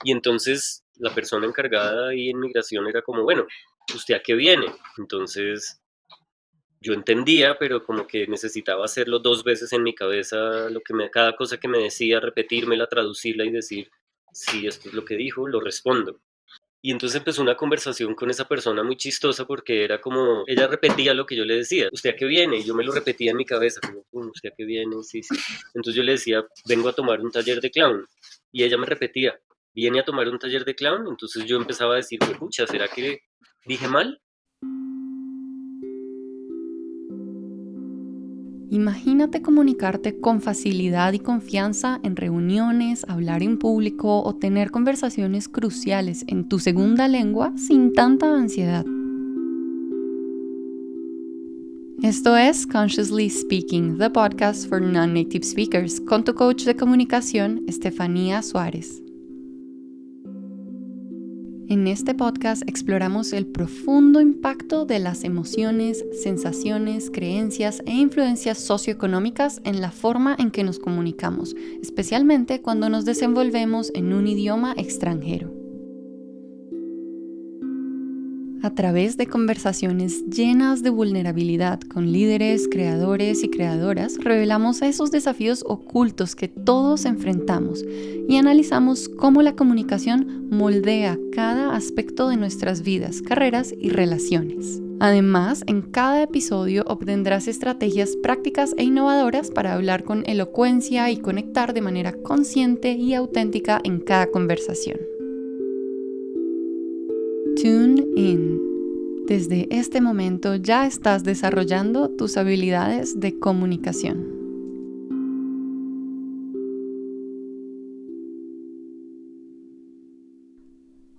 Y entonces la persona encargada ahí en migración era como, bueno, ¿usted a qué viene? Entonces yo entendía, pero como que necesitaba hacerlo 2 veces en mi cabeza, cada cosa que me decía, repetírmela, traducirla y decir, si esto es lo que dijo, lo respondo. Y entonces empezó una conversación con esa persona muy chistosa porque era como, ella repetía lo que yo le decía, ¿usted a qué viene? Y yo me lo repetía en mi cabeza, como, ¿usted a qué viene? Sí, sí. Entonces yo le decía, vengo a tomar un taller de clown. Y ella me repetía, ¿viene a tomar un taller de clown? Entonces yo empezaba a decir, pucha, ¿será que dije mal? Imagínate comunicarte con facilidad y confianza en reuniones, hablar en público o tener conversaciones cruciales en tu segunda lengua sin tanta ansiedad. Esto es Consciously Speaking, the podcast for non-native speakers, con tu coach de comunicación, Estefanía Suárez. En este podcast exploramos el profundo impacto de las emociones, sensaciones, creencias e influencias socioeconómicas en la forma en que nos comunicamos, especialmente cuando nos desenvolvemos en un idioma extranjero. A través de conversaciones llenas de vulnerabilidad con líderes, creadores y creadoras, revelamos esos desafíos ocultos que todos enfrentamos y analizamos cómo la comunicación moldea cada aspecto de nuestras vidas, carreras y relaciones. Además, en cada episodio obtendrás estrategias prácticas e innovadoras para hablar con elocuencia y conectar de manera consciente y auténtica en cada conversación. Tune in. Desde este momento ya estás desarrollando tus habilidades de comunicación.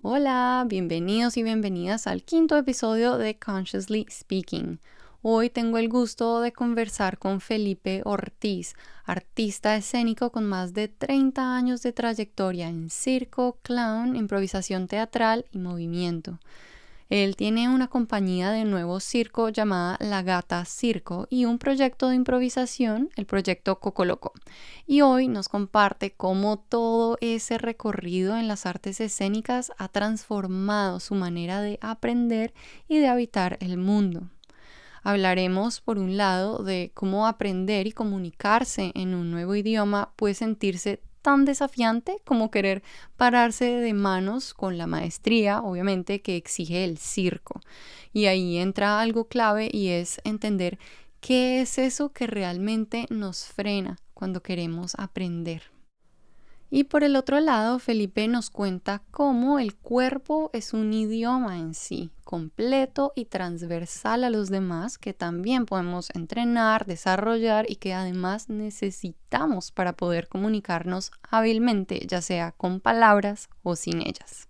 Hola, bienvenidos y bienvenidas al 5º episodio de Consciously Speaking. Hoy tengo el gusto de conversar con Felipe Ortiz, artista escénico con más de 30 años de trayectoria en circo, clown, improvisación teatral y movimiento. Él tiene una compañía de nuevo circo llamada La Gata Circo y un proyecto de improvisación, el proyecto Cocoloco. Y hoy nos comparte cómo todo ese recorrido en las artes escénicas ha transformado su manera de aprender y de habitar el mundo. Hablaremos, por un lado, de cómo aprender y comunicarse en un nuevo idioma puede sentirse tan desafiante como querer pararse de manos con la maestría, obviamente, que exige el circo. Y ahí entra algo clave y es entender qué es eso que realmente nos frena cuando queremos aprender. Y por el otro lado, Felipe nos cuenta cómo el cuerpo es un idioma en sí, completo y transversal a los demás, que también podemos entrenar, desarrollar y que además necesitamos para poder comunicarnos hábilmente, ya sea con palabras o sin ellas.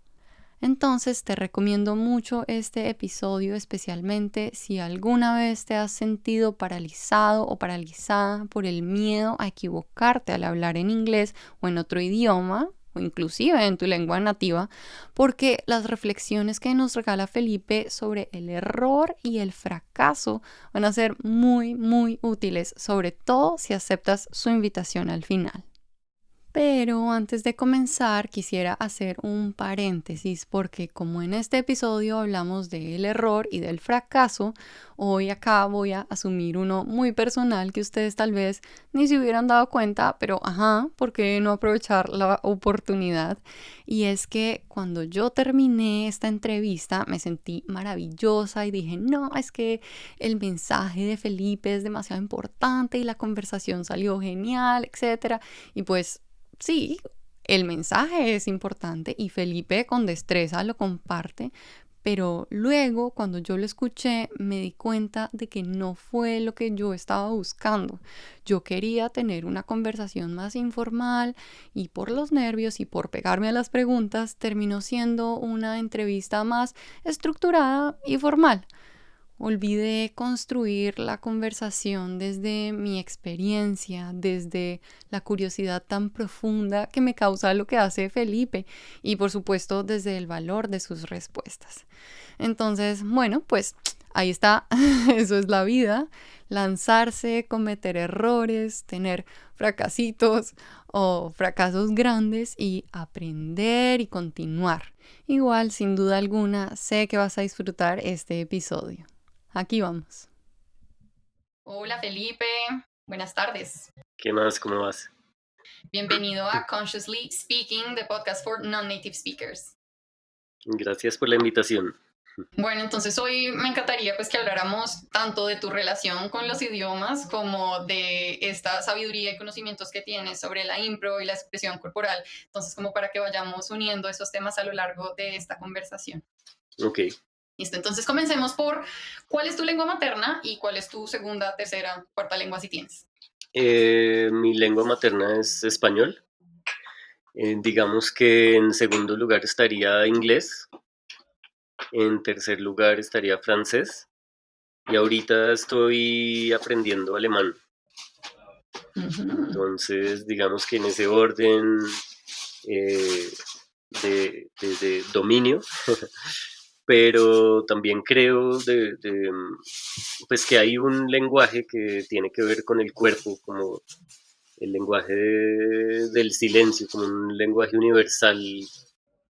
Entonces te recomiendo mucho este episodio, especialmente si alguna vez te has sentido paralizado o paralizada por el miedo a equivocarte al hablar en inglés o en otro idioma, o inclusive en tu lengua nativa, porque las reflexiones que nos regala Felipe sobre el error y el fracaso van a ser muy, muy útiles, sobre todo si aceptas su invitación al final. Pero antes de comenzar quisiera hacer un paréntesis porque como en este episodio hablamos del error y del fracaso, hoy acá voy a asumir uno muy personal que ustedes tal vez ni se hubieran dado cuenta, pero ¿por qué no aprovechar la oportunidad? Y es que cuando yo terminé esta entrevista me sentí maravillosa y dije, no, es que el mensaje de Felipe es demasiado importante y la conversación salió genial, etcétera. Y pues sí, el mensaje es importante y Felipe con destreza lo comparte, pero luego cuando yo lo escuché me di cuenta de que no fue lo que yo estaba buscando. Yo quería tener una conversación más informal y por los nervios y por pegarme a las preguntas terminó siendo una entrevista más estructurada y formal. Olvidé construir la conversación desde mi experiencia, desde la curiosidad tan profunda que me causa lo que hace Felipe y por supuesto desde el valor de sus respuestas. Entonces, bueno, pues ahí está, eso es la vida, lanzarse, cometer errores, tener fracasitos o fracasos grandes y aprender y continuar. Igual, sin duda alguna, sé que vas a disfrutar este episodio. Aquí vamos. Hola Felipe, buenas tardes. ¿Qué más? ¿Cómo vas? Bienvenido a Consciously Speaking, the podcast for non-native speakers. Gracias por la invitación. Bueno, entonces hoy me encantaría pues que habláramos tanto de tu relación con los idiomas como de esta sabiduría y conocimientos que tienes sobre la impro y la expresión corporal. Entonces, como para que vayamos uniendo esos temas a lo largo de esta conversación. Ok. Listo, entonces comencemos por ¿cuál es tu lengua materna y cuál es tu segunda, tercera, cuarta lengua si tienes? Mi lengua materna es español. Digamos que en segundo lugar estaría inglés. En tercer lugar estaría francés. Y ahorita estoy aprendiendo alemán. Entonces, digamos que en ese orden eh, de dominio, pero también creo pues que hay un lenguaje que tiene que ver con el cuerpo, como el lenguaje del silencio, como un lenguaje universal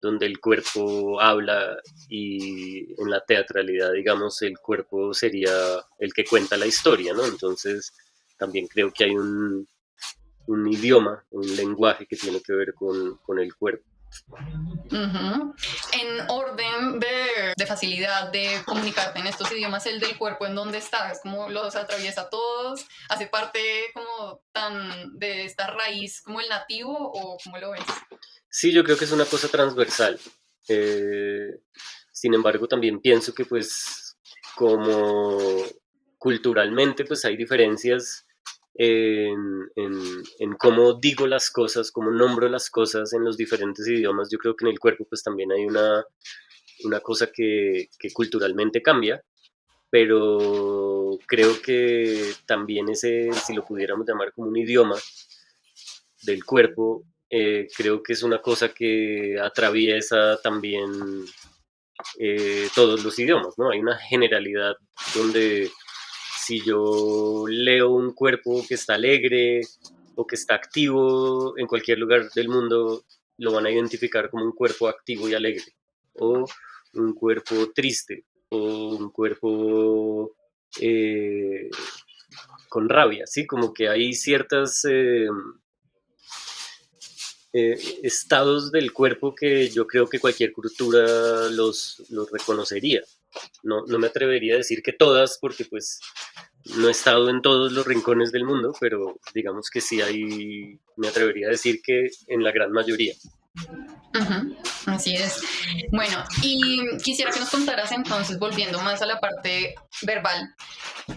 donde el cuerpo habla y en la teatralidad, digamos, el cuerpo sería el que cuenta la historia, ¿no? Entonces, también creo que hay un idioma, un lenguaje que tiene que ver con el cuerpo. En orden de facilidad de comunicarte en estos idiomas, el del cuerpo, ¿en dónde está? ¿Es como los atraviesa todos? ¿Hace parte como tan de esta raíz como el nativo o cómo lo ves? Sí, yo creo que es una cosa transversal. Eh, Sin embargo, también pienso que pues como culturalmente pues hay diferencias en cómo digo las cosas, cómo nombro las cosas en los diferentes idiomas. Yo creo que en el cuerpo pues también hay una cosa que culturalmente cambia, pero creo que también ese, si lo pudiéramos llamar como un idioma del cuerpo, creo que es una cosa que atraviesa también todos los idiomas, ¿no? Hay una generalidad donde si yo leo un cuerpo que está alegre o que está activo en cualquier lugar del mundo, lo van a identificar como un cuerpo activo y alegre, o un cuerpo triste, o un cuerpo con rabia, ¿sí? Como que hay ciertas estados del cuerpo que yo creo que cualquier cultura los reconocería. No me atrevería a decir que todas, porque pues no he estado en todos los rincones del mundo, pero digamos que sí hay, me atrevería a decir que en la gran mayoría. Así es. Bueno, y quisiera que nos contaras entonces, volviendo más a la parte verbal,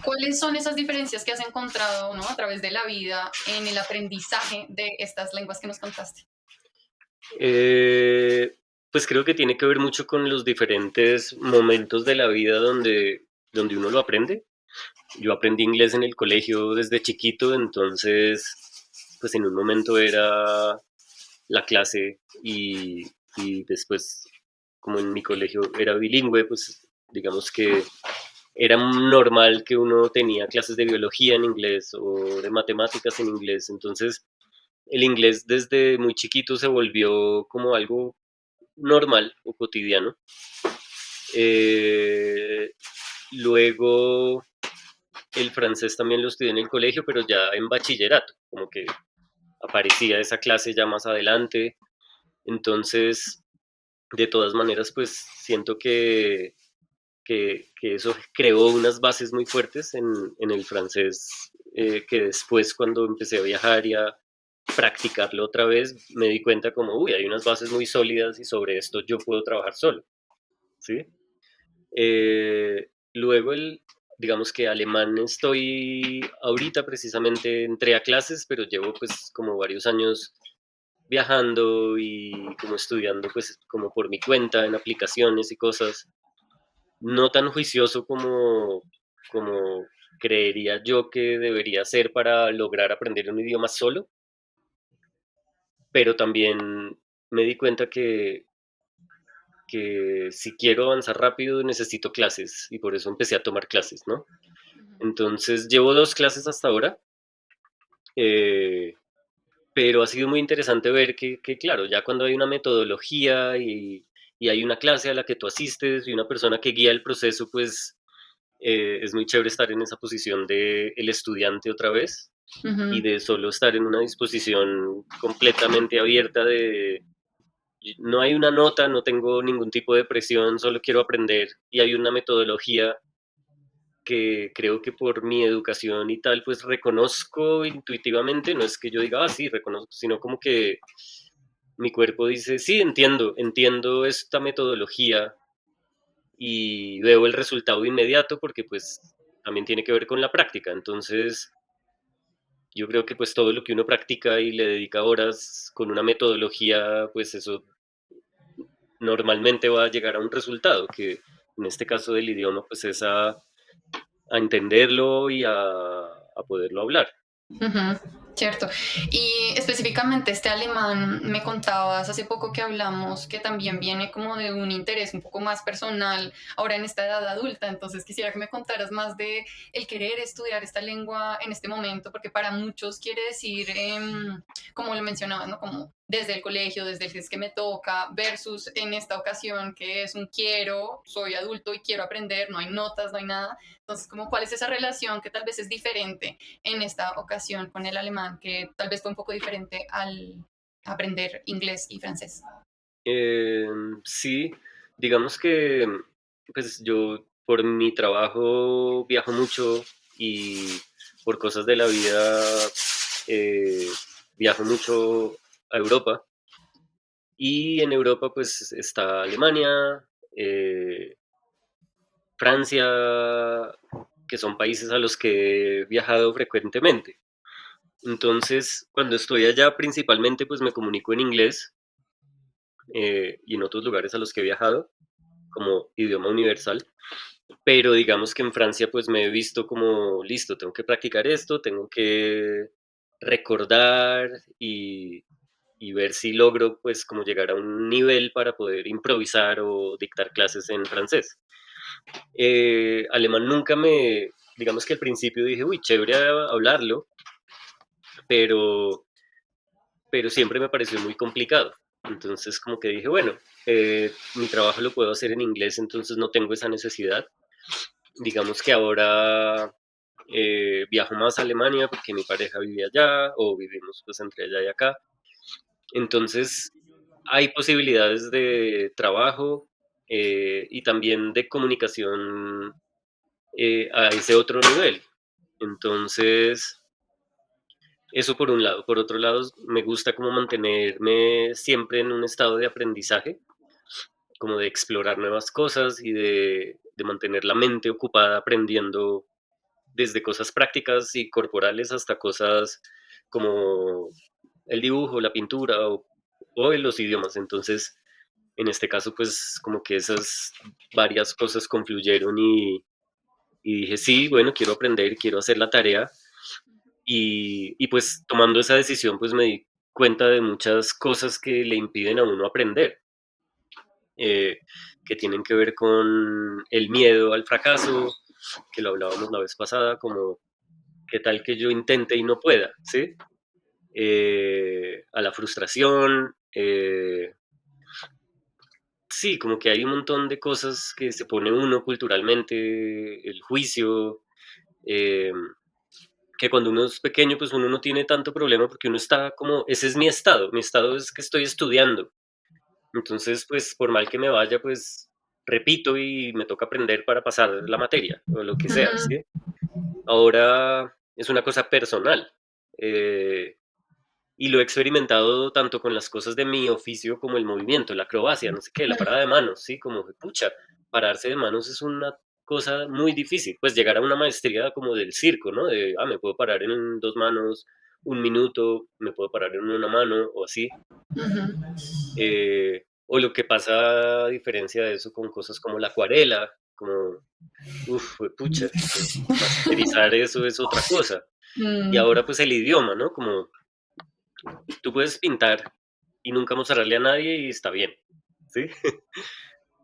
¿cuáles son esas diferencias que has encontrado, ¿no? A través de la vida en el aprendizaje de estas lenguas que nos contaste? Eh, pues creo que tiene que ver mucho con los diferentes momentos de la vida donde uno lo aprende. Yo aprendí inglés en el colegio desde chiquito, entonces pues en un momento era la clase y después como en mi colegio era bilingüe, pues digamos que era normal que uno tenía clases de biología en inglés o de matemáticas en inglés, entonces el inglés desde muy chiquito se volvió como algo normal o cotidiano. Eh, Luego el francés también lo estudié en el colegio, pero ya en bachillerato, como que aparecía esa clase ya más adelante. Entonces, de todas maneras, pues siento que eso creó unas bases muy fuertes en el francés, que después cuando empecé a viajar y a practicarlo otra vez, me di cuenta como, uy, hay unas bases muy sólidas y sobre esto yo puedo trabajar solo, ¿sí? Luego digamos que alemán estoy ahorita precisamente entré a clases, pero llevo pues como varios años viajando y como estudiando pues como por mi cuenta en aplicaciones y cosas, no tan juicioso como creería yo que debería ser para lograr aprender un idioma solo, pero también me di cuenta que si quiero avanzar rápido necesito clases y por eso empecé a tomar clases, ¿no? Entonces llevo 2 clases hasta ahora. pero ha sido muy interesante ver que, claro, ya cuando hay una metodología y hay una clase a la que tú asistes y una persona que guía el proceso, pues es muy chévere estar en esa posición de el estudiante otra vez y Ujú. de solo estar en una disposición completamente abierta de no hay una nota, no tengo ningún tipo de presión, solo quiero aprender y hay una metodología que creo que por mi educación y tal, pues reconozco intuitivamente, no es que yo diga, ah, sí, reconozco, sino como que mi cuerpo dice, sí, entiendo esta metodología y veo el resultado inmediato porque pues también tiene que ver con la práctica. Entonces, yo creo que pues todo lo que uno practica y le dedica horas con una metodología, pues eso normalmente va a llegar a un resultado, que en este caso del idioma, pues es a entenderlo y a poderlo hablar. Ujú, cierto. Y específicamente este alemán, me contabas hace poco que hablamos que también viene como de un interés un poco más personal ahora en esta edad adulta, entonces quisiera que me contaras más de el querer estudiar esta lengua en este momento, porque para muchos quiere decir, como lo mencionabas, ¿no? Como desde el colegio, desde el que es que me toca, versus en esta ocasión que es un quiero, soy adulto y quiero aprender, no hay notas, no hay nada. Entonces, como cuál es esa relación que tal vez es diferente en esta ocasión con el alemán, que tal vez fue un poco diferente al aprender inglés y francés. Sí, digamos que pues yo por mi trabajo viajo mucho y por cosas de la vida eh, viajo mucho a Europa y en Europa pues está Alemania, eh, Francia, que son países a los que he viajado frecuentemente. Entonces, cuando estoy allá principalmente pues me comunico en inglés y en otros lugares a los que he viajado como idioma universal, pero digamos que en Francia pues me he visto como, listo, tengo que practicar esto, tengo que recordar y ver si logro pues como llegar a un nivel para poder improvisar o dictar clases en francés. Alemán nunca me, digamos que al principio dije, uy, chévere hablarlo, pero, pero siempre me pareció muy complicado. Entonces como que dije, bueno, mi trabajo lo puedo hacer en inglés, entonces no tengo esa necesidad. Digamos que ahora viajo más a Alemania porque mi pareja vive allá o vivimos pues entre allá y acá. Entonces hay posibilidades de trabajo y también de comunicación a ese otro nivel. Entonces, eso por un lado. Por otro lado, me gusta como mantenerme siempre en un estado de aprendizaje, como de explorar nuevas cosas y de mantener la mente ocupada aprendiendo desde cosas prácticas y corporales hasta cosas como el dibujo, la pintura o los idiomas. Entonces, en este caso, pues como que esas varias cosas confluyeron y dije, sí, bueno, quiero aprender, quiero hacer la tarea. Y pues tomando esa decisión, pues me di cuenta de muchas cosas que le impiden a uno aprender, eh, que tienen que ver con el miedo al fracaso, que lo hablábamos la vez pasada, como qué tal que yo intente y no pueda, ¿sí? A la frustración, sí, como que hay un montón de cosas que se pone uno culturalmente, el juicio, eh, que cuando uno es pequeño, pues uno no tiene tanto problema porque uno está como, ese es mi estado es que estoy estudiando, entonces, pues por mal que me vaya, pues repito y me toca aprender para pasar la materia o lo que sea, Ujú, ¿sí? Ahora es una cosa personal. eh, Y lo he experimentado tanto con las cosas de mi oficio como el movimiento, la acrobacia, no sé qué, la parada de manos, ¿sí? Como, pucha, pararse de manos es una cosa muy difícil. Pues llegar a una maestría como del circo, ¿no? De, me puedo parar en dos manos un minuto, me puedo parar en una mano o así. ujú. O lo que pasa a diferencia de eso con cosas como la acuarela, como, uff, pucha, masterizar eso es otra cosa. Y Mm, ahora pues el idioma, ¿no? Como tú puedes pintar y nunca mostrarle a nadie y está bien, ¿sí?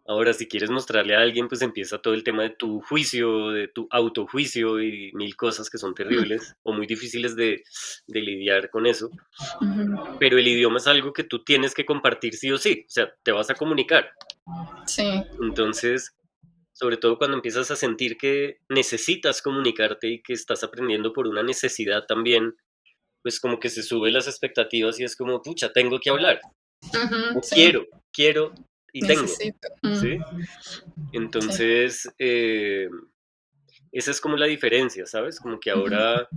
Ahora, si quieres mostrarle a alguien, pues empieza todo el tema de tu juicio, de tu autojuicio y mil cosas que son terribles o muy difíciles de lidiar con eso. Ujú. Pero el idioma es algo que tú tienes que compartir sí o sí, o sea, te vas a comunicar. Sí. Entonces, sobre todo cuando empiezas a sentir que necesitas comunicarte y que estás aprendiendo por una necesidad también, pues como que se suben las expectativas y es como, pucha, tengo que hablar, Ujú, o sí. quiero y tengo, Necesito. ¿sí? Sí. Entonces, esa es como la diferencia, ¿sabes? Como que Ujú. ahora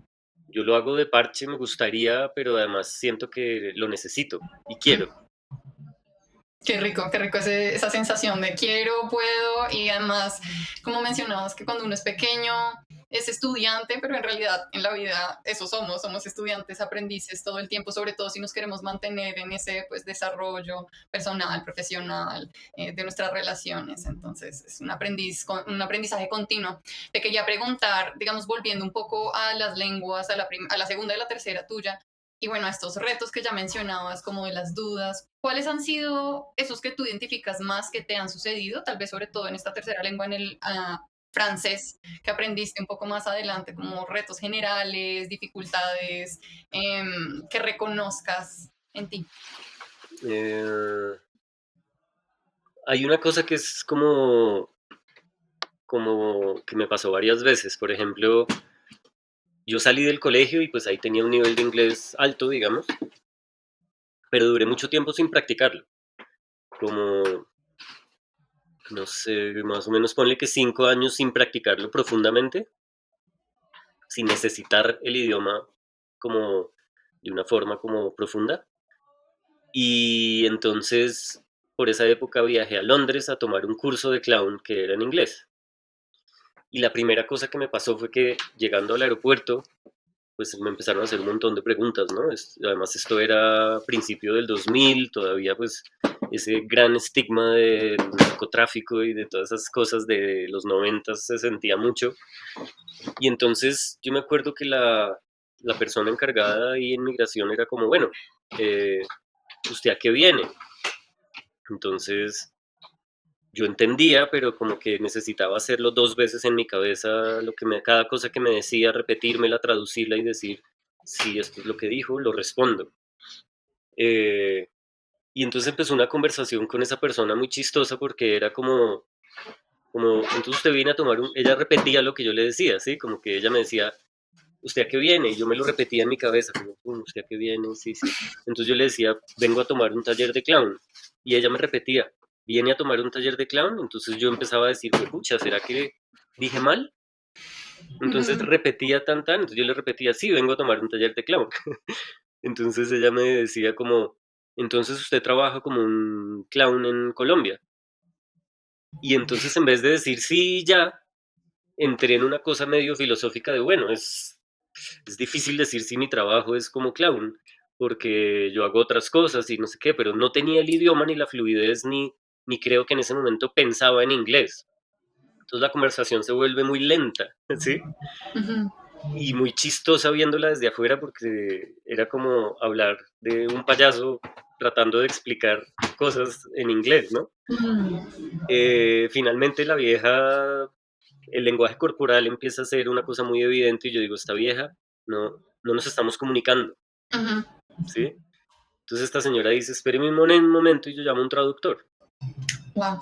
yo lo hago de parche, me gustaría, pero además siento que lo necesito y quiero. Qué rico esa sensación de quiero, puedo y además, como mencionabas, que cuando uno es pequeño es estudiante, pero en realidad en la vida eso somos estudiantes, aprendices todo el tiempo, sobre todo si nos queremos mantener en ese pues, desarrollo personal, profesional, de nuestras relaciones. Entonces es un aprendizaje continuo. Te quería preguntar, digamos, volviendo un poco a las lenguas, a la segunda y la tercera tuya, y bueno, estos retos que ya mencionabas, como de las dudas, ¿cuáles han sido esos que tú identificas más que te han sucedido? Tal vez sobre todo en esta tercera lengua, en el francés, que aprendiste un poco más adelante, como retos generales, dificultades, que reconozcas en ti. Eh, Hay una cosa que es como que me pasó varias veces. Por ejemplo, yo salí del colegio y pues ahí tenía un nivel de inglés alto, digamos, pero duré mucho tiempo sin practicarlo. Como, no sé, más o menos ponle que 5 años sin practicarlo profundamente, sin necesitar el idioma como de una forma como profunda. Y entonces, por esa época viajé a Londres a tomar un curso de clown que era en inglés. Y la primera cosa que me pasó fue que llegando al aeropuerto, pues me empezaron a hacer un montón de preguntas, ¿no? Además esto era a principio del 2000, todavía pues ese gran estigma del narcotráfico y de todas esas cosas de los 90 se sentía mucho. Y entonces yo me acuerdo que la persona encargada ahí en migración era como, bueno, eh, ¿usted a qué viene? Entonces yo entendía, pero como que necesitaba hacerlo dos veces en mi cabeza, cada cosa que me decía, repetírmela, traducirla y decir, si esto es lo que dijo, lo respondo. Eh, y entonces empezó una conversación con esa persona muy chistosa porque era entonces usted viene a tomar ella repetía lo que yo le decía, ¿sí? Como que ella me decía, ¿usted a qué viene? Y yo me lo repetía en mi cabeza, como, ¿usted a qué viene? Sí, sí. Entonces yo le decía, vengo a tomar un taller de clown. Y ella me repetía, ¿viene a tomar un taller de clown? Entonces yo empezaba a decir, pucha, ¿será que dije mal? Entonces Ujú, repetía entonces yo le repetía, sí, vengo a tomar un taller de clown. Entonces ella me decía como, entonces usted trabaja como un clown en Colombia. Y entonces en vez de decir sí, ya, entré en una cosa medio filosófica de, bueno, es difícil decir si mi trabajo es como clown, porque yo hago otras cosas y no sé qué, pero no tenía el idioma ni la fluidez, ni creo que en ese momento pensaba en inglés. Entonces la conversación se vuelve muy lenta, ¿sí? ujú, Y muy chistosa viéndola desde afuera porque era como hablar de un payaso tratando de explicar cosas en inglés, ¿no? ujú, Finalmente la vieja, el lenguaje corporal empieza a ser una cosa muy evidente y yo digo, esta vieja no nos estamos comunicando, ujú. ¿sí? Entonces esta señora dice, espéreme un momento y yo llamo a un traductor. Wow.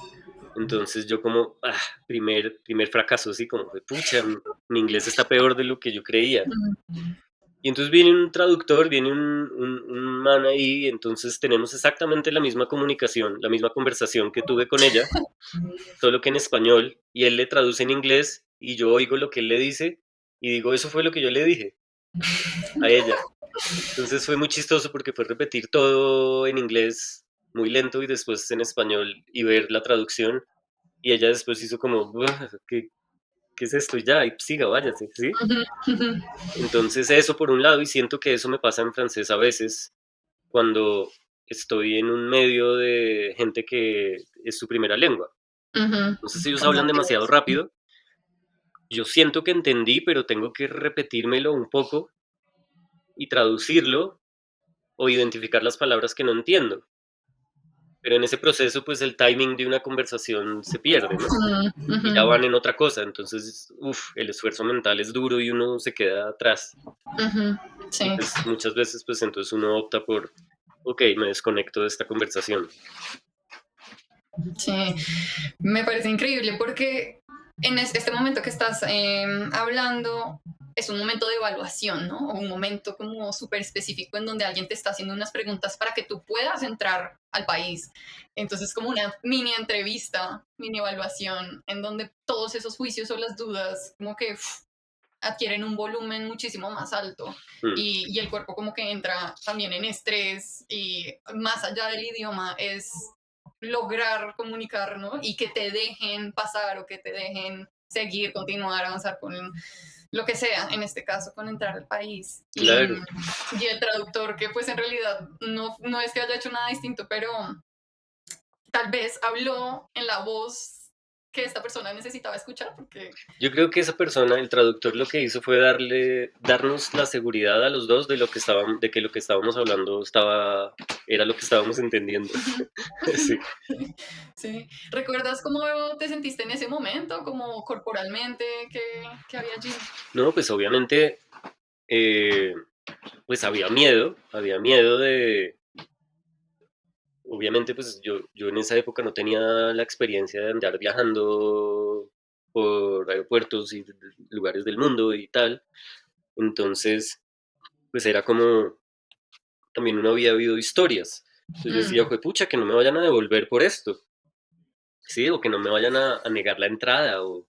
Entonces yo como, primer fracaso, así como, pucha, mi inglés está peor de lo que yo creía. Y entonces viene un traductor, viene un man ahí, y entonces tenemos exactamente la misma comunicación, la misma conversación que tuve con ella, solo que en español, y él le traduce en inglés, y yo oigo lo que él le dice, y digo, eso fue lo que yo le dije a ella. Entonces fue muy chistoso porque fue repetir todo en inglés muy lento y después en español y ver la traducción, y ella después hizo como, "Buah, ¿qué es esto? Y ya, y siga, váyase, ¿sí? Ujú, ujú, Entonces eso por un lado, y siento que eso me pasa en francés a veces, cuando estoy en un medio de gente que es su primera lengua. ujú. Entonces ellos Como hablan demasiado nativos. rápido. Yo siento que entendí, pero tengo que repetírmelo un poco y traducirlo o identificar las palabras que no entiendo. pero en ese proceso, pues el timing de una conversación se pierde, ¿no? Y ya Ujú, van en otra cosa, entonces, el esfuerzo mental es duro y uno se queda atrás. ujú, Y sí, pues muchas veces, pues entonces uno opta por, okey, me desconecto de esta conversación. sí. Me parece increíble porque en este momento que estás hablando es un momento de evaluación, ¿no? O un momento como súper específico en donde alguien te está haciendo unas preguntas para que tú puedas entrar al país. Entonces, como una mini entrevista, mini evaluación, en donde todos esos juicios o las dudas como que adquieren un volumen muchísimo más alto Mm, y el cuerpo como que entra también en estrés y más allá del idioma es lograr comunicar, ¿no? Y que te dejen pasar o que te dejen seguir, continuar, avanzar con lo que sea, en este caso con entrar al país. claro. Y el traductor que pues en realidad no es que haya hecho nada distinto, pero tal vez habló en la voz que esta persona necesitaba escuchar porque... Yo creo que esa persona, el traductor, lo que hizo fue darnos la seguridad a los 2 de que lo que estábamos hablando era lo que estábamos entendiendo. Sí. Sí. ¿Recuerdas cómo te sentiste en ese momento, como corporalmente, que había allí? No, pues obviamente, eh, pues había miedo obviamente, pues yo en esa época no tenía la experiencia de andar viajando por aeropuertos y lugares del mundo y tal. Entonces, pues era como, también uno había oído historias. Entonces yo decía, Mm, pucha, que no me vayan a devolver por esto, ¿sí? O que no me vayan a negar la entrada o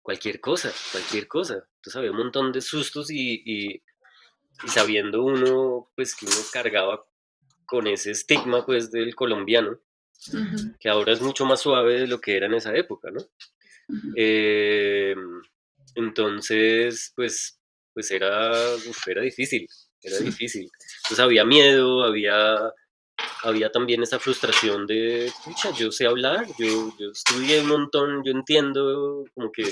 cualquier cosa, cualquier cosa. Entonces había un montón de sustos y sabiendo uno, pues que uno cargaba con ese estigma, pues, del colombiano, ujú, que ahora es mucho más suave de lo que era en esa época, ¿no? ujú, Eh, entonces, pues era difícil, era difícil. Entonces había miedo, había también esa frustración de, pucha, yo sé hablar, yo estudié un montón, yo entiendo, como que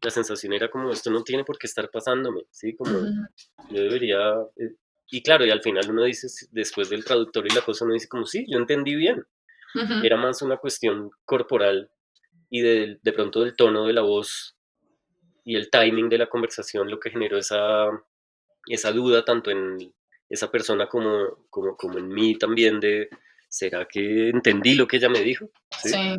la sensación era como, esto no tiene por qué estar pasándome, ¿sí? Como ujú, yo debería... y claro, y al final uno dice, después del traductor y la cosa, uno dice como, sí, yo entendí bien. ujú, Era más una cuestión corporal y de pronto del tono de la voz y el timing de la conversación lo que generó esa duda tanto en esa persona como en mí también de, ¿será que entendí lo que ella me dijo? ¿Sí? sí.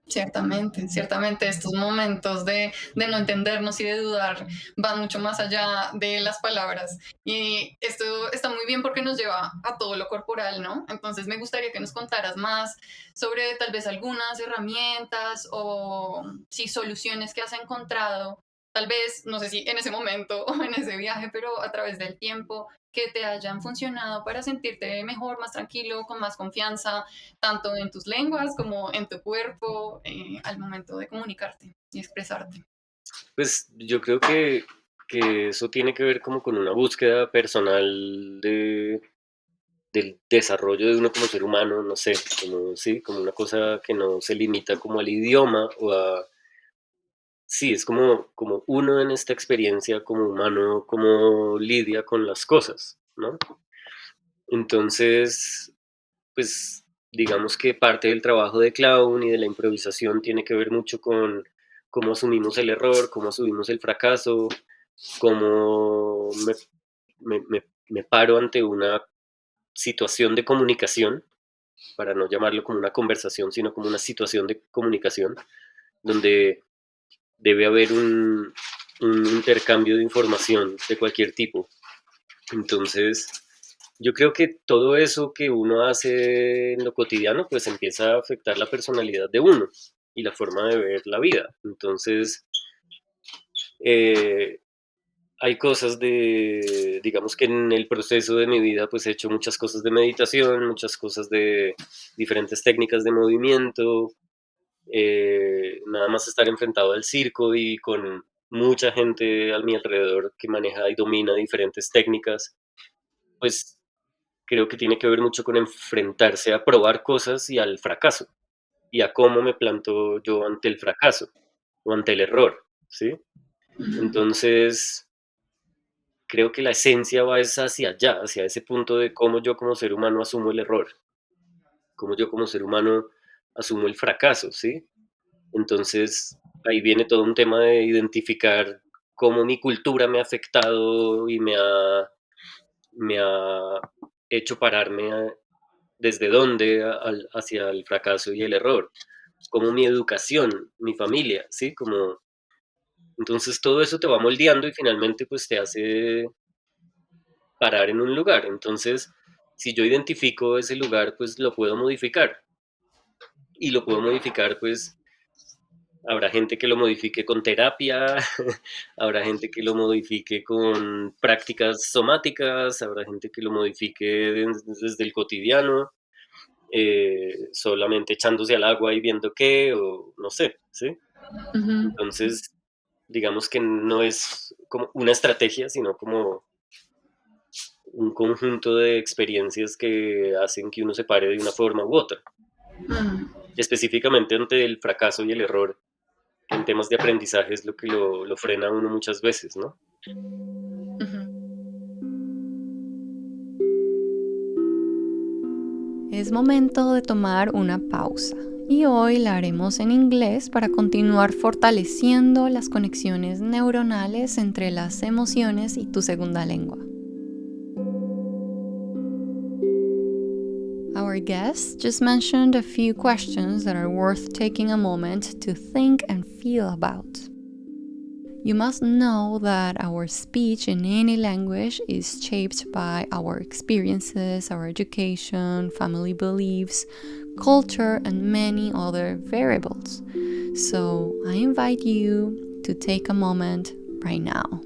Ciertamente, ciertamente estos momentos de no entendernos y de dudar van mucho más allá de las palabras. Y esto está muy bien porque nos lleva a todo lo corporal, ¿no? Entonces me gustaría que nos contaras más sobre tal vez algunas herramientas o sí, soluciones que has encontrado, tal vez, no sé si en ese momento o en ese viaje, pero a través del tiempo que te hayan funcionado para sentirte mejor, más tranquilo, con más confianza tanto en tus lenguas como en tu cuerpo al momento de comunicarte y expresarte. Pues yo creo que eso tiene que ver como con una búsqueda personal del desarrollo de uno como ser humano, no sé, como, sí, como una cosa que no se limita como al idioma o a... Sí, es como uno en esta experiencia como humano, como lidia con las cosas, ¿no? Entonces, pues digamos que parte del trabajo de clown y de la improvisación tiene que ver mucho con cómo asumimos el error, cómo asumimos el fracaso, cómo me paro ante una situación de comunicación, para no llamarlo como una conversación, sino como una situación de comunicación, donde debe haber un intercambio de información de cualquier tipo. Entonces, yo creo que todo eso que uno hace en lo cotidiano, pues empieza a afectar la personalidad de uno y la forma de ver la vida. Entonces, eh, hay cosas digamos que en el proceso de mi vida, pues he hecho muchas cosas de meditación, muchas cosas de diferentes técnicas de movimiento, nada más estar enfrentado al circo y con mucha gente a mi alrededor que maneja y domina diferentes técnicas, pues creo que tiene que ver mucho con enfrentarse a probar cosas y al fracaso, y a cómo me planto yo ante el fracaso o ante el error, ¿sí? Ujú, Entonces, creo que la esencia va es hacia allá, hacia ese punto de cómo yo como ser humano asumo el error, cómo yo como ser humano asumo el fracaso, ¿sí? Entonces, ahí viene todo un tema de identificar cómo mi cultura me ha afectado y me ha hecho pararme desde dónde hacia el fracaso y el error, como mi educación, mi familia, ¿sí? Como, entonces todo eso te va moldeando y finalmente pues te hace parar en un lugar. Entonces, si yo identifico ese lugar, pues lo puedo modificar. Y lo puedo modificar, pues habrá gente que lo modifique con terapia, habrá gente que lo modifique con prácticas somáticas, habrá gente que lo modifique desde el cotidiano, solamente echándose al agua y viendo qué, o no sé, ¿sí? Ujú. Entonces, digamos que no es como una estrategia, sino como un conjunto de experiencias que hacen que uno se pare de una forma u otra, Mm. específicamente ante el fracaso y el error en temas de aprendizaje es lo que lo frena a uno muchas veces, ¿no? Ujú. Es momento de tomar una pausa y hoy la haremos en inglés para continuar fortaleciendo las conexiones neuronales entre las emociones y tu segunda lengua. Our guest just mentioned a few questions that are worth taking a moment to think and feel about. You must know that our speech in any language is shaped by our experiences, our education, family beliefs, culture, and many other variables. So I invite you to take a moment right now.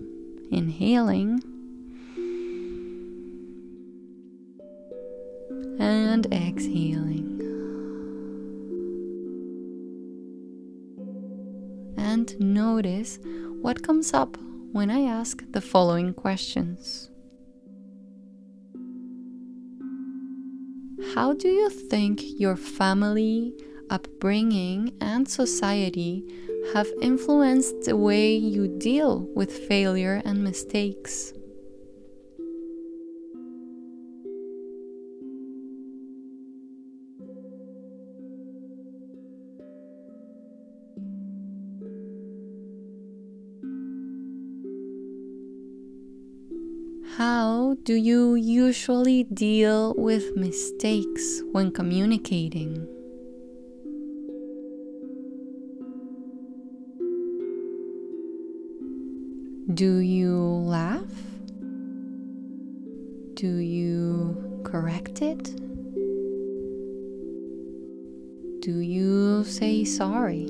Inhaling and exhaling. And notice what comes up when I ask the following questions. How do you think your family, upbringing, and society have influenced the way you deal with failure and mistakes? How do you usually deal with mistakes when communicating? Do you laugh? Do you correct it? Do you say sorry?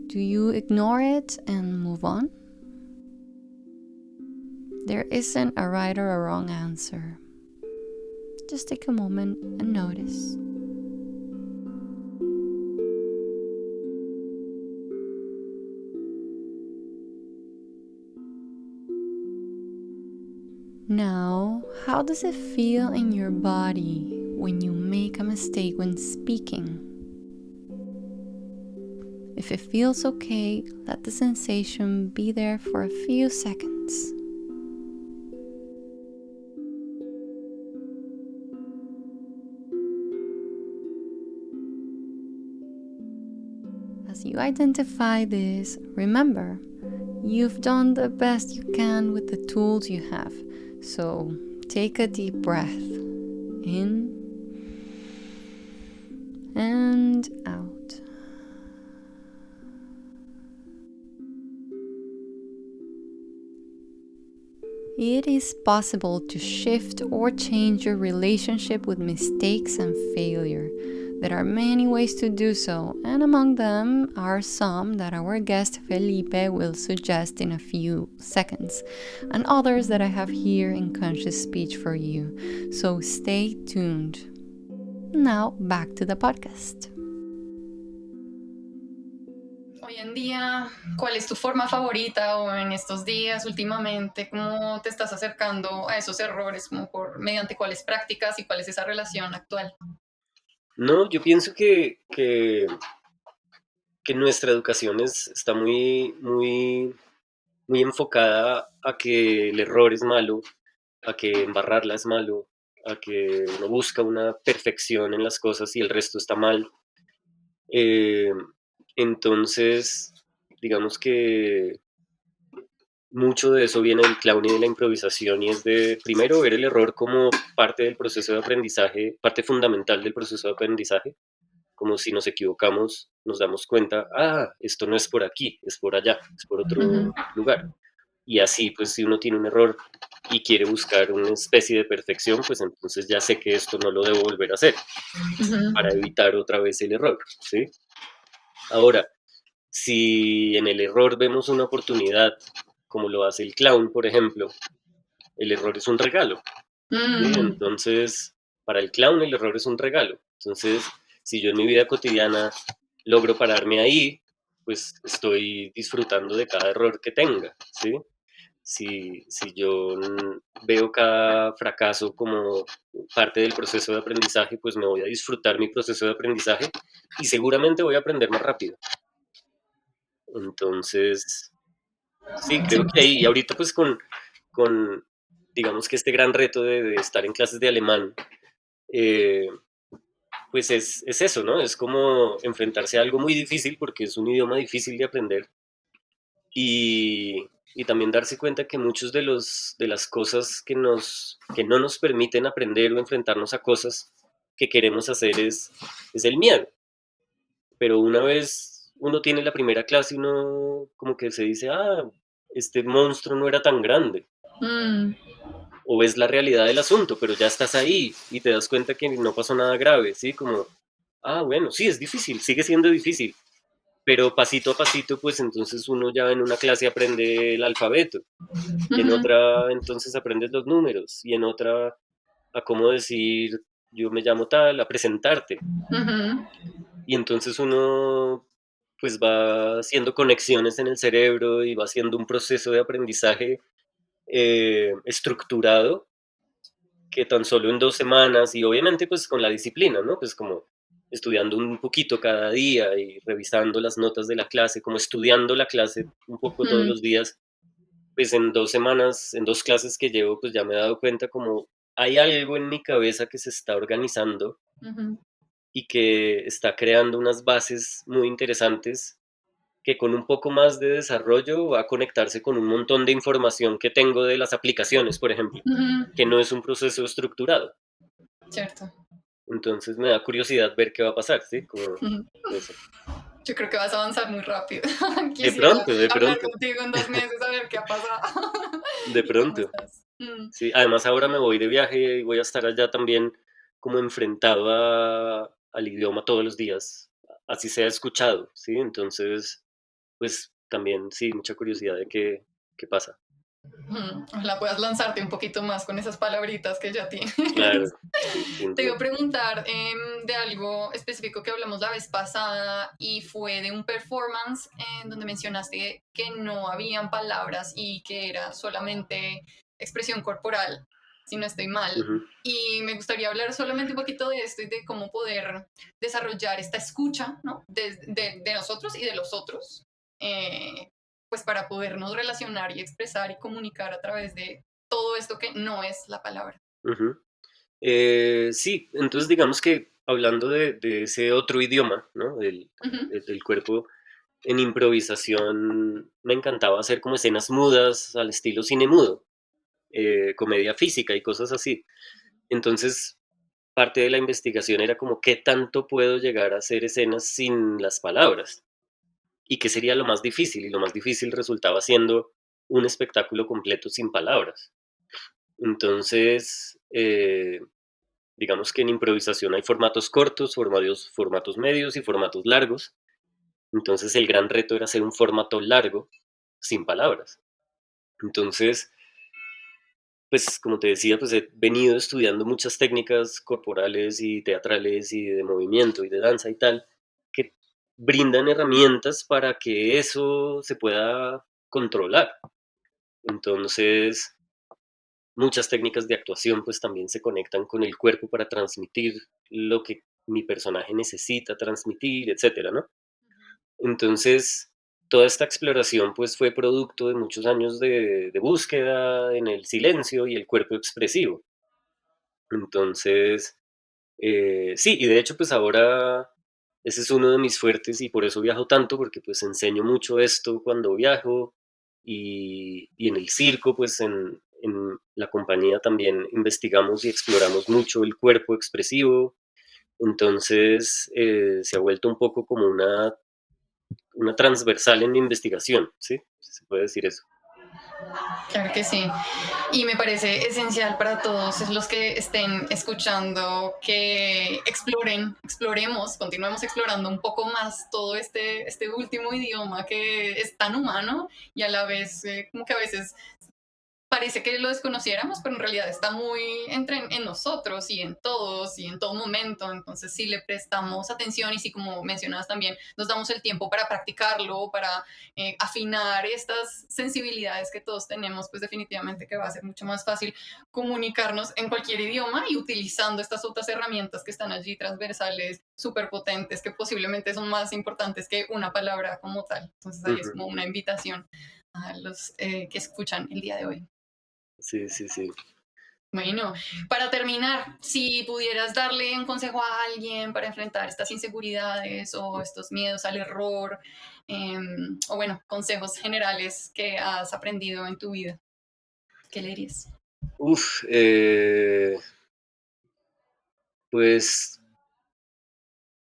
Do you ignore it and move on? There isn't a right or a wrong answer. Just take a moment and notice. Now, how does it feel in your body when you make a mistake when speaking? If it feels okay, let the sensation be there for a few seconds. As you identify this, remember, you've done the best you can with the tools you have. So take a deep breath in and out. It is possible to shift or change your relationship with mistakes and failure. There are many ways to do so, and among them are some that our guest Felipe will suggest in a few seconds, and others that I have here in Conscious Speech for you. So stay tuned. Now, back to the podcast. Hoy en día, ¿cuál es tu forma favorita o en estos días últimamente? ¿Cómo te estás acercando a esos errores? ¿Como mediante cuáles prácticas y cuál es esa relación actual? No, yo pienso que nuestra educación está muy enfocada a que el error es malo, a que embarrarla es malo, a que uno busca una perfección en las cosas y el resto está mal. Eh, entonces, digamos que mucho de eso viene del clown y de la improvisación y es de primero ver el error como parte del proceso de aprendizaje, parte fundamental del proceso de aprendizaje, como si nos equivocamos nos damos cuenta, esto no es por aquí, es por allá, es por Ujú, otro lugar. Y así, pues si uno tiene un error y quiere buscar una especie de perfección, pues entonces ya sé que esto no lo debo volver a hacer para ujú, evitar otra vez el error, ¿sí? Ahora, si en el error vemos una oportunidad, como lo hace el clown, por ejemplo, el error es un regalo, ¿sí? mm, Entonces, para el clown el error es un regalo. Entonces, si yo en mi vida cotidiana logro pararme ahí, pues estoy disfrutando de cada error que tenga, ¿sí? Si yo veo cada fracaso como parte del proceso de aprendizaje, pues me voy a disfrutar mi proceso de aprendizaje y seguramente voy a aprender más rápido. Entonces, sí, creo que ahí, y 100%. ahorita pues con digamos que este gran reto de estar en clases de alemán, eh, pues es eso, ¿no? Es como enfrentarse a algo muy difícil porque es un idioma difícil de aprender y también darse cuenta que muchos de las cosas que no nos permiten aprender o enfrentarnos a cosas que queremos hacer es el miedo. Pero una vez uno tiene la primera clase, uno como que se dice, este monstruo no era tan grande. Mm, O ves la realidad del asunto, pero ya estás ahí y te das cuenta que no pasó nada grave, ¿sí? Como, bueno, sí, es difícil, sigue siendo difícil, pero pasito a pasito, pues entonces uno ya en una clase aprende el alfabeto, y en ujú, otra entonces aprendes los números, y en otra a cómo decir, yo me llamo tal, a presentarte. ujú, Y entonces uno pues va haciendo conexiones en el cerebro y va haciendo un proceso de aprendizaje estructurado que tan solo en 2 semanas y obviamente pues con la disciplina, ¿no? Pues como estudiando un poquito cada día y revisando las notas de la clase, como estudiando la clase un poco todos mm, los días, pues en 2 semanas, en 2 clases que llevo, pues ya me he dado cuenta como hay algo en mi cabeza que se está organizando ujú, y que está creando unas bases muy interesantes que con un poco más de desarrollo va a conectarse con un montón de información que tengo de las aplicaciones, por ejemplo, ujú, que no es un proceso estructurado. cierto. Entonces me da curiosidad ver qué va a pasar, ¿sí? Como Ujú. eso. Yo creo que vas a avanzar muy rápido. De Quisiera pronto, de hablar pronto, contigo en 2 meses a ver qué ha pasado de y cómo pronto. estás. Mm, Sí, además ahora me voy de viaje y voy a estar allá también como enfrentado al idioma todos los días, así sea escuchado, ¿sí? Entonces, pues también, sí, mucha curiosidad de qué pasa. ojalá puedas lanzarte un poquito más con esas palabritas que ya tienes. Claro, sí, sin Te iba duda. a preguntar de algo específico que hablamos la vez pasada y fue de un performance en donde mencionaste que no habían palabras y que era solamente expresión corporal, si no estoy mal. Ujú, Y me gustaría hablar solamente un poquito de esto y de cómo poder desarrollar esta escucha, ¿no? De nosotros y de los otros, eh, pues para podernos relacionar y expresar y comunicar a través de todo esto que no es la palabra. ujú. Sí, entonces digamos que hablando de ese otro idioma, ¿no? Ujú, Del cuerpo, en improvisación me encantaba hacer como escenas mudas al estilo cine mudo, comedia física y cosas así. Entonces, parte de la investigación era como qué tanto puedo llegar a hacer escenas sin las palabras y qué sería lo más difícil. Y lo más difícil resultaba siendo un espectáculo completo sin palabras. Entonces, digamos que en improvisación hay formatos cortos, formatos medios y formatos largos. Entonces el gran reto era hacer un formato largo sin palabras. Entonces, pues como te decía, pues he venido estudiando muchas técnicas corporales y teatrales y de movimiento y de danza y tal, que brindan herramientas para que eso se pueda controlar. Entonces, muchas técnicas de actuación pues también se conectan con el cuerpo para transmitir lo que mi personaje necesita transmitir, etcétera, ¿no? Entonces, toda esta exploración pues fue producto de muchos años de búsqueda en el silencio y el cuerpo expresivo. Entonces, sí, y de hecho, pues ahora ese es uno de mis fuertes y por eso viajo tanto, porque pues enseño mucho esto cuando viajo y en el circo, pues en la compañía también investigamos y exploramos mucho el cuerpo expresivo. Entonces, se ha vuelto un poco como una transversal en mi investigación, ¿sí? Se puede decir eso. Claro que sí. Y me parece esencial para todos los que estén escuchando que exploremos, continuemos explorando un poco más todo este último idioma que es tan humano y a la vez como que a veces parece que lo desconociéramos, pero en realidad está muy en nosotros y en todos y en todo momento. Entonces, si le prestamos atención y si, como mencionabas también, nos damos el tiempo para practicarlo, para afinar estas sensibilidades que todos tenemos, pues definitivamente que va a ser mucho más fácil comunicarnos en cualquier idioma y utilizando estas otras herramientas que están allí transversales, súper potentes, que posiblemente son más importantes que una palabra como tal. Entonces, ahí es Ujú. como una invitación a los que escuchan el día de hoy. Sí, sí, sí. Bueno, para terminar, si pudieras darle un consejo a alguien para enfrentar estas inseguridades o estos miedos al error, o bueno, consejos generales que has aprendido en tu vida, ¿qué le dirías? Uf, pues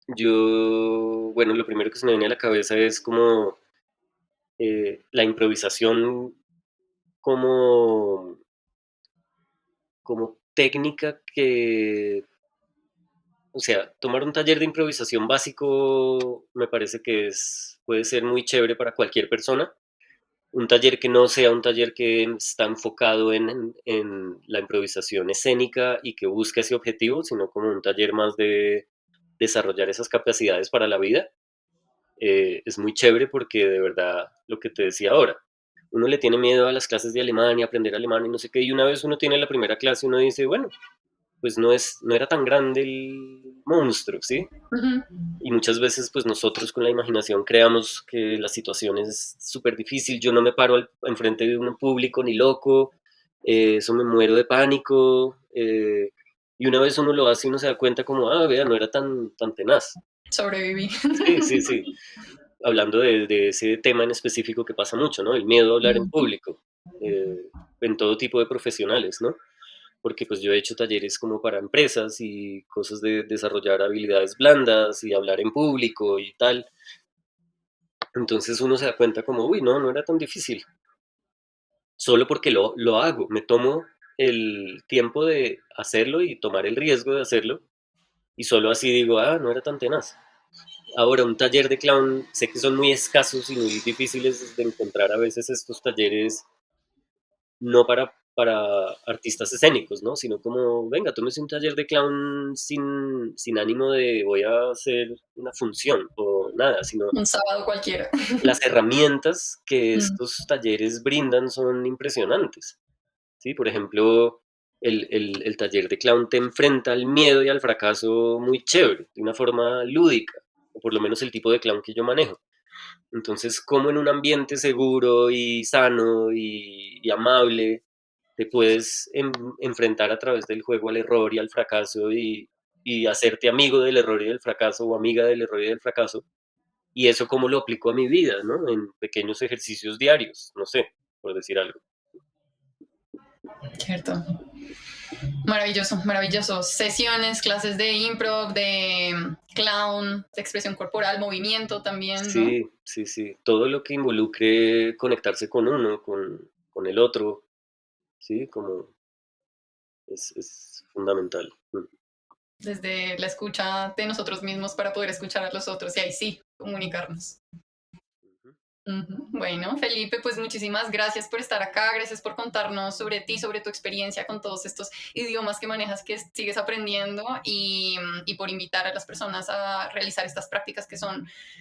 yo, bueno, lo primero que se me viene a la cabeza es como la improvisación como, como técnica que, o sea, tomar un taller de improvisación básico me parece que puede ser muy chévere para cualquier persona. Un taller que no sea un taller que está enfocado en la improvisación escénica y que busque ese objetivo, sino como un taller más de desarrollar esas capacidades para la vida. Es muy chévere porque de verdad, lo que te decía ahora, uno le tiene miedo a las clases de alemán y aprender alemán y no sé qué, y una vez uno tiene la primera clase, uno dice, bueno, pues no era tan grande el monstruo, ¿sí? Ujú. Y muchas veces, pues nosotros con la imaginación creamos que la situación es súper difícil, yo no me paro enfrente de un público ni loco, eso me muero de pánico, y una vez uno lo hace y uno se da cuenta como, ah, vea, no era tan tenaz. Sobreviví. Sí, sí, sí. Hablando de ese tema en específico que pasa mucho, ¿no? El miedo a hablar en Ujú. público, en todo tipo de profesionales, ¿no? Porque pues yo he hecho talleres como para empresas y cosas de desarrollar habilidades blandas y hablar en público y tal. Entonces uno se da cuenta como, uy, no era tan difícil. Solo porque lo hago, me tomo el tiempo de hacerlo y tomar el riesgo de hacerlo y solo así digo, ah, no era tan tenaz. Ahora, un taller de clown, sé que son muy escasos y muy difíciles de encontrar a veces estos talleres, no para artistas escénicos, ¿no? Sino como, venga, tómese un taller de clown sin ánimo de voy a hacer una función o nada, sino Un sábado cualquiera. las herramientas que Mm. estos talleres brindan son impresionantes, ¿sí? Por ejemplo, el taller de clown te enfrenta al miedo y al fracaso muy chévere, de una forma lúdica, o por lo menos el tipo de clown que yo manejo. Entonces, como en un ambiente seguro y sano y amable, te puedes enfrentar a través del juego al error y al fracaso y hacerte amigo del error y del fracaso o amiga del error y del fracaso. Y eso como lo aplico a mi vida, ¿no? En pequeños ejercicios diarios, no sé, por decir algo. Cierto. Maravilloso, maravilloso. Sesiones, clases de improv, de clown, de expresión corporal, movimiento también, ¿no? Sí, sí, sí. Todo lo que involucre conectarse con uno, con el otro, sí, como es fundamental. Desde la escucha de nosotros mismos para poder escuchar a los otros y ahí sí, comunicarnos. Ujú. Ujú. Bueno, Felipe, pues muchísimas gracias por estar acá, gracias por contarnos sobre ti, sobre tu experiencia con todos estos idiomas que manejas, que sigues aprendiendo y por invitar a las personas a realizar estas prácticas que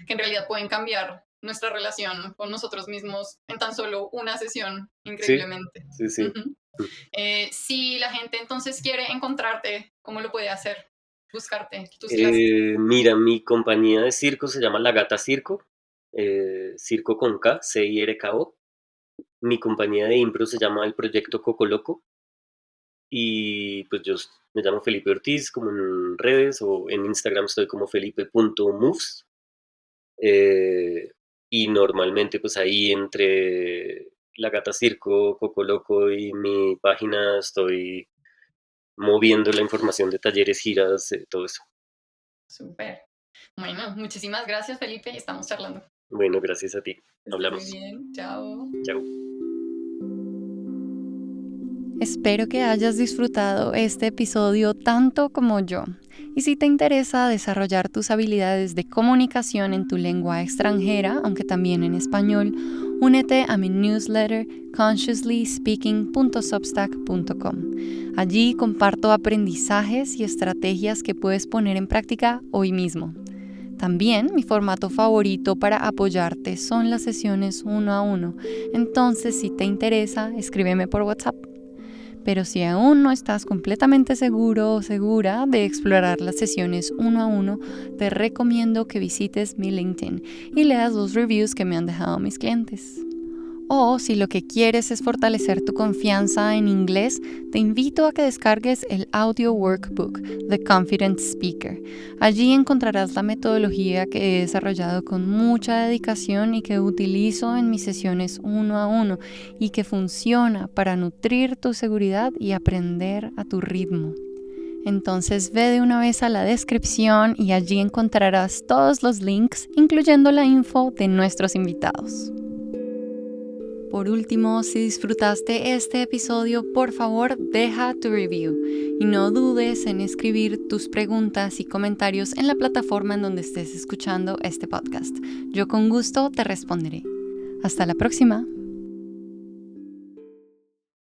en realidad pueden cambiar nuestra relación con nosotros mismos en tan solo una sesión, Sí, increíblemente. sí, sí. Ujú. Si la gente entonces quiere encontrarte, ¿cómo lo puede hacer? Buscarte, tus clases. Mira, mi compañía de circo se llama La Gata Circo, circo con K, CIRKO. Mi compañía de impro se llama el Proyecto Coco Loco y pues yo Me llamo Felipe Ortiz, como en redes, o en Instagram estoy como felipe.moves. eh, y normalmente pues ahí entre La Gata Circo, Coco Loco y mi página estoy moviendo la información de talleres, giras, todo eso. Súper. Bueno, muchísimas gracias, Felipe, y estamos charlando. Bueno, gracias a ti. Que estés muy Hablamos. bien. Chao. Chao. Espero que hayas disfrutado este episodio tanto como yo. Y si te interesa desarrollar tus habilidades de comunicación en tu lengua extranjera, aunque también en español, únete a mi newsletter consciouslyspeaking.substack.com. Allí comparto aprendizajes y estrategias que puedes poner en práctica hoy mismo. También mi formato favorito para apoyarte son las sesiones 1 a 1. Entonces, si te interesa, escríbeme por WhatsApp. Pero si aún no estás completamente seguro o segura de explorar las sesiones 1 a 1, te recomiendo que visites mi LinkedIn y leas los reviews que me han dejado mis clientes. O si lo que quieres es fortalecer tu confianza en inglés, te invito a que descargues el audio workbook, The Confident Speaker. Allí encontrarás la metodología que he desarrollado con mucha dedicación y que utilizo en mis sesiones 1 a 1 y que funciona para nutrir tu seguridad y aprender a tu ritmo. Entonces ve de una vez a la descripción y allí encontrarás todos los links, incluyendo la info de nuestros invitados. Por último, si disfrutaste este episodio, por favor deja tu review y no dudes en escribir tus preguntas y comentarios en la plataforma en donde estés escuchando este podcast. Yo con gusto te responderé. Hasta la próxima.